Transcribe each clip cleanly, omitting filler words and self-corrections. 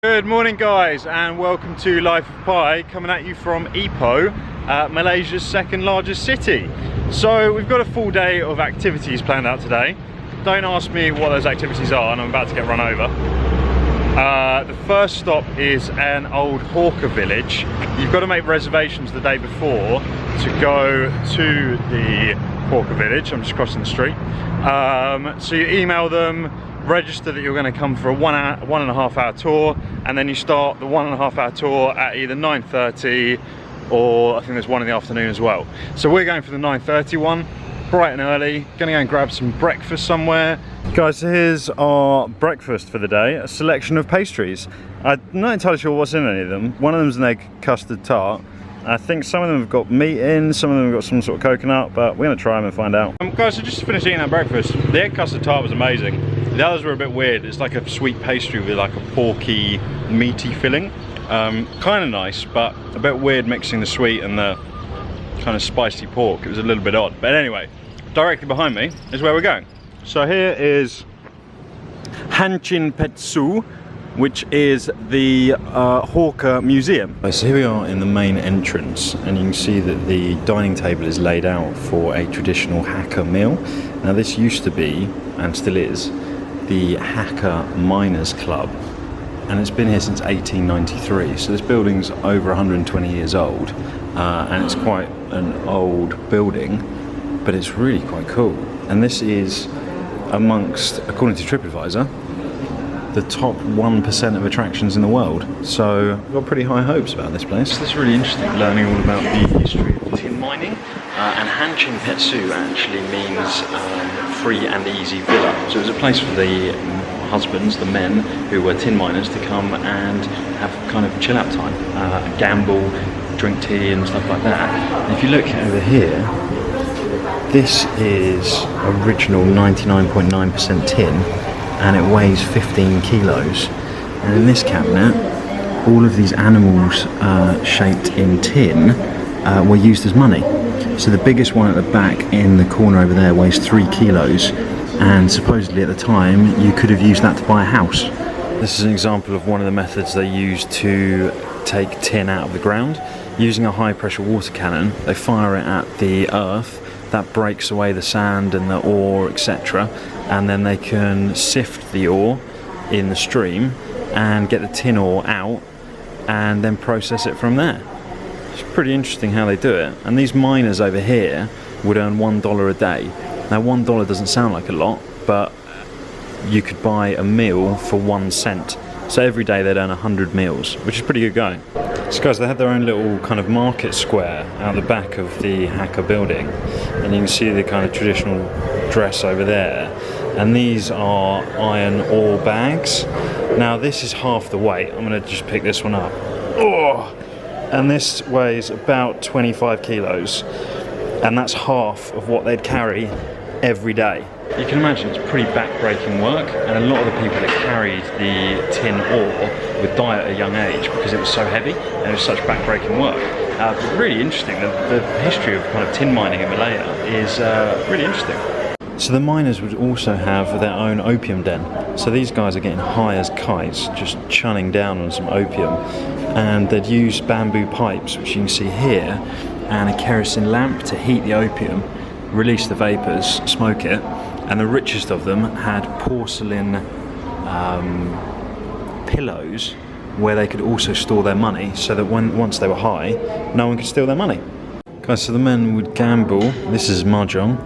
Good morning guys, and welcome to Life of Pi, coming at you from Ipoh, Malaysia's second largest city. So we've got a full day of activities planned out today. Don't ask me what those activities are, and I'm about to get run over. The first stop is an old hawker village. You've got to make reservations the day before to go to the hawker village. I'm just crossing the street. So you email them, register that you're going to come for a 1.5 hour tour, and then you start the 1.5 hour tour at either 9:30 or I think there's one in the afternoon as well. So we're going for the 9:30 one, bright and early. Gonna go and grab some breakfast somewhere. Guys, so here's our breakfast for the day, a selection of pastries. I'm not entirely sure what's in any of them. One of them's an egg custard tart. I think some of them have got meat in, some of them have got some sort of coconut, but we're gonna try them and find out. Guys, so just finished eating that breakfast. The egg custard tart was amazing. The others were a bit weird. It's like a sweet pastry with like a porky, meaty filling. Kind of nice, but a bit weird mixing the sweet and the kind of spicy pork. It was a little bit odd. But anyway, directly behind me is where we're going. So here is Chin Pet Soo, which is the hawker museum. So here we are in the main entrance, and you can see that the dining table is laid out for a traditional Hakka meal. Now this used to be, and still is, the Hakka Miners Club, and it's been here since 1893. So this building's over 120 years old, and it's quite an old building, but it's really quite cool. And this is amongst, according to TripAdvisor, the top 1% of attractions in the world. So we've got pretty high hopes about this place. It's really interesting learning all about the history of tin mining. And Chin Pet Soo actually means free and easy villa. So it was a place for the husbands, the men who were tin miners, to come and have kind of chill out time, gamble, drink tea and stuff like that. And if you look over here, this is original 99.9% tin, and it weighs 15 kilos. And in this cabinet, all of these animals shaped in tin were used as money. So the biggest one at the back in the corner over there weighs 3 kilos, and supposedly at the time you could have used that to buy a house. This is an example of one of the methods they use to take tin out of the ground. Using a high pressure water cannon, they fire it at the earth. That breaks away the sand and the ore, etc., and then they can sift the ore in the stream and get the tin ore out and then process it from there. It's pretty interesting how they do it. And these miners over here would earn $1 a day. Now $1 doesn't sound like a lot, but you could buy a meal for 1 cent. So every day they'd earn 100 meals, which is pretty good going. So guys, they have their own little kind of market square out the back of the Hakka building, and you can see the kind of traditional dress over there. And these are iron ore bags. Now this is half the weight. I'm gonna just pick this one up. Oh! And this weighs about 25 kilos, and that's half of what they'd carry every day. You can imagine it's pretty back-breaking work, and a lot of the people that carried the tin ore would die at a young age because it was so heavy and it was such back-breaking work. But really interesting, the history of kind of tin mining in Malaya is really interesting. So the miners would also have their own opium den. So these guys are getting high as kites, just chunning down on some opium, and they'd use bamboo pipes, which you can see here, and a kerosene lamp to heat the opium, release the vapours, smoke it. And the richest of them had porcelain pillows where they could also store their money, so that once they were high, no one could steal their money. Guys, so the men would gamble. This is mahjong.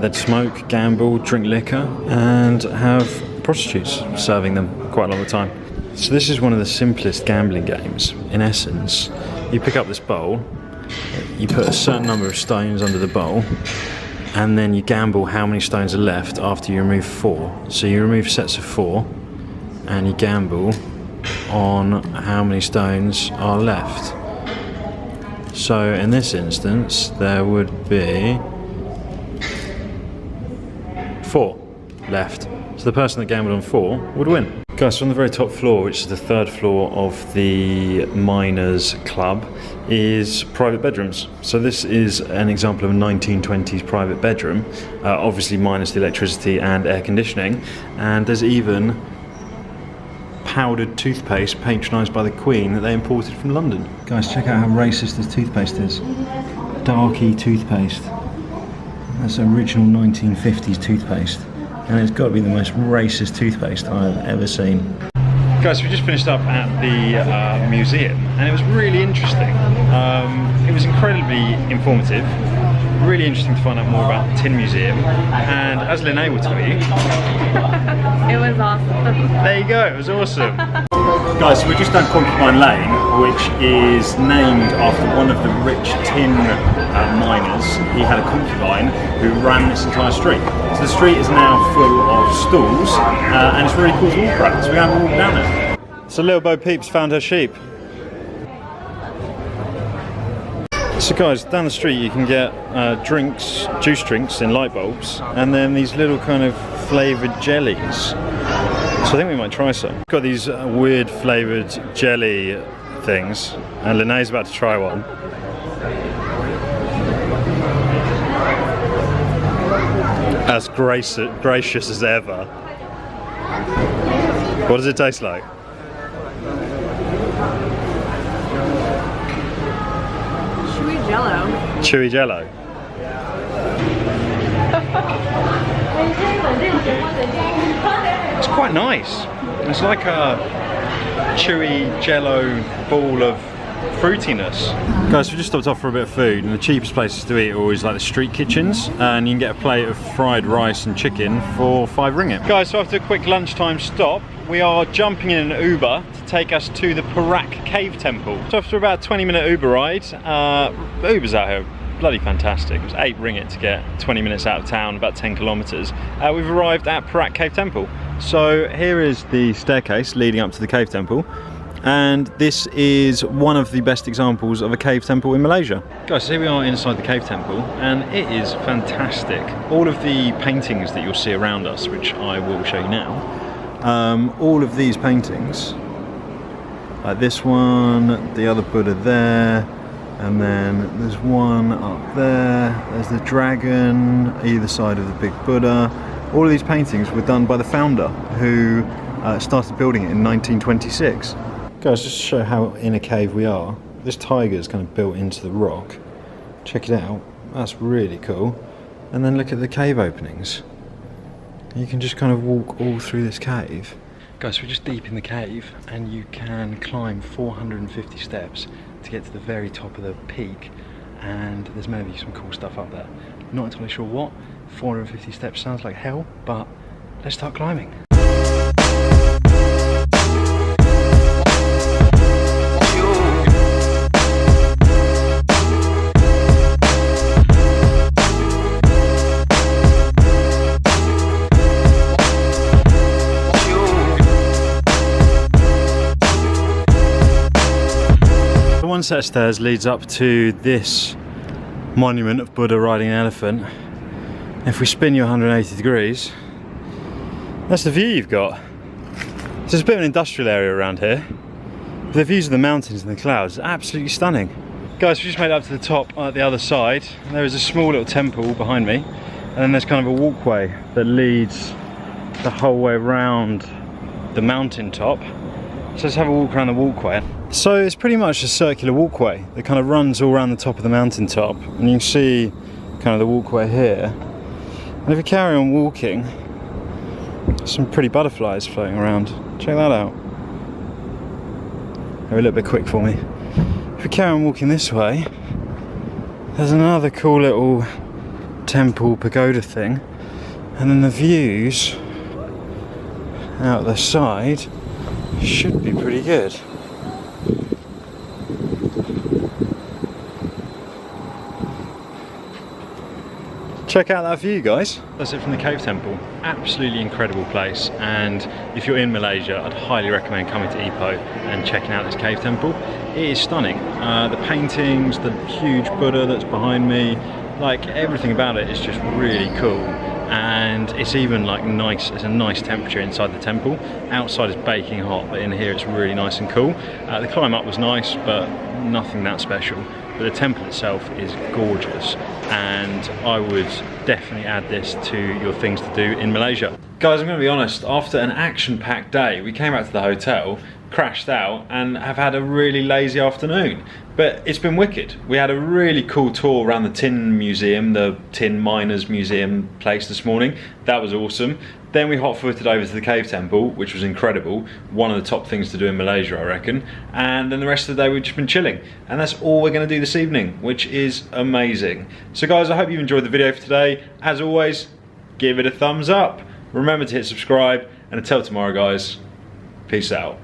They'd smoke, gamble, drink liquor, and have prostitutes serving them quite a lot of the time. So this is one of the simplest gambling games. In essence, you pick up this bowl, you put a certain number of stones under the bowl, and then you gamble how many stones are left after you remove 4. So you remove sets of 4, and you gamble on how many stones are left. So in this instance, there would be 4 left. So the person that gambled on 4 would win. Guys, so on the very top floor, which is the 3rd floor of the Miners Club, is private bedrooms. So this is an example of a 1920s private bedroom, obviously minus the electricity and air conditioning, and there's even powdered toothpaste patronised by the Queen that they imported from London. Guys, check out how racist this toothpaste is. Darky toothpaste. That's original 1950s toothpaste. And it's got to be the most racist toothpaste I've ever seen. Guys, we just finished up at the museum and it was really interesting. It was incredibly informative. Really interesting to find out more about the Tin Museum, and as Linnea will tell you, it was awesome. There you go, it was awesome. Guys, so we've just done Concubine Lane, which is named after one of the rich tin miners. He had a concubine who ran this entire street. So the street is now full of stalls, and it's really cool to walk around. So we're going to walk down there. So little Bo Peeps found her sheep. So guys, down the street you can get drinks, juice drinks in light bulbs, and then these little kind of flavoured jellies. So I think we might try some. Got these weird flavoured jelly things, and Linnea's about to try one. As gracious as ever. What does it taste like? Jello. Chewy jello. It's quite nice. It's like a chewy jello ball of fruitiness. Guys, we just stopped off for a bit of food, and the cheapest places to eat are always like the street kitchens, and you can get a plate of fried rice and chicken for 5 ringgit. Guys, so after a quick lunchtime stop, we are jumping in an Uber to take us to the Perak Cave Temple. So after about a 20-minute Uber ride, the Ubers out here are bloody fantastic. It was 8 ringgit to get 20 minutes out of town, about 10 kilometres. We've arrived at Perak Cave Temple. So here is the staircase leading up to the Cave Temple. And this is one of the best examples of a cave temple in Malaysia. Guys, so here we are inside the cave temple, and it is fantastic. All of the paintings that you'll see around us, which I will show you now, all of these paintings, like this one, the other Buddha there, and then there's one up there, there's the dragon either side of the big Buddha. All of these paintings were done by the founder who started building it in 1926. Guys, just to show how in a cave we are, this tiger is kind of built into the rock. Check it out, that's really cool. And then look at the cave openings. You can just kind of walk all through this cave. Guys, we're just deep in the cave, and you can climb 450 steps to get to the very top of the peak, and there's maybe some cool stuff up there. Not entirely sure what. 450 steps sounds like hell, but let's start climbing. One set of stairs leads up to this monument of Buddha riding an elephant. If we spin you 180 degrees, that's the view you've got. So there's a bit of an industrial area around here. The views of the mountains and the clouds are absolutely stunning. Guys, we just made it up to the top at the other side. There is a small little temple behind me, and then there's kind of a walkway that leads the whole way around the mountain top. So let's have a walk around the walkway. So it's pretty much a circular walkway that kind of runs all around the top of the mountain top, and you can see kind of the walkway here. And if you carry on walking, some pretty butterflies floating around. Check that out. They're a little bit quick for me. If we carry on walking this way, there's another cool little temple pagoda thing, and then the views out the side should be pretty good. Check out that view, guys. That's it from the Cave Temple. Absolutely incredible place, and if you're in Malaysia, I'd highly recommend coming to Ipoh and checking out this Cave Temple. It is stunning. The paintings, the huge Buddha that's behind me, like everything about it is just really cool. And it's even like nice, it's a nice temperature inside the temple. Outside is baking hot, but in here it's really nice and cool. The climb up was nice, but nothing that special. But the temple itself is gorgeous, and I would definitely add this to your things to do in Malaysia. Guys, I'm going to be honest, after an action-packed day, we came back to the hotel, crashed out, and have had a really lazy afternoon. But it's been wicked. We had a really cool tour around the Tin Museum, the Tin Miners Museum place this morning. That was awesome. Then we hot-footed over to the Cave Temple, which was incredible. One of the top things to do in Malaysia, I reckon. And then the rest of the day we've just been chilling. And that's all we're going to do this evening, which is amazing. So guys, I hope you enjoyed the video for today. As always, give it a thumbs up. Remember to hit subscribe, and until tomorrow guys, peace out.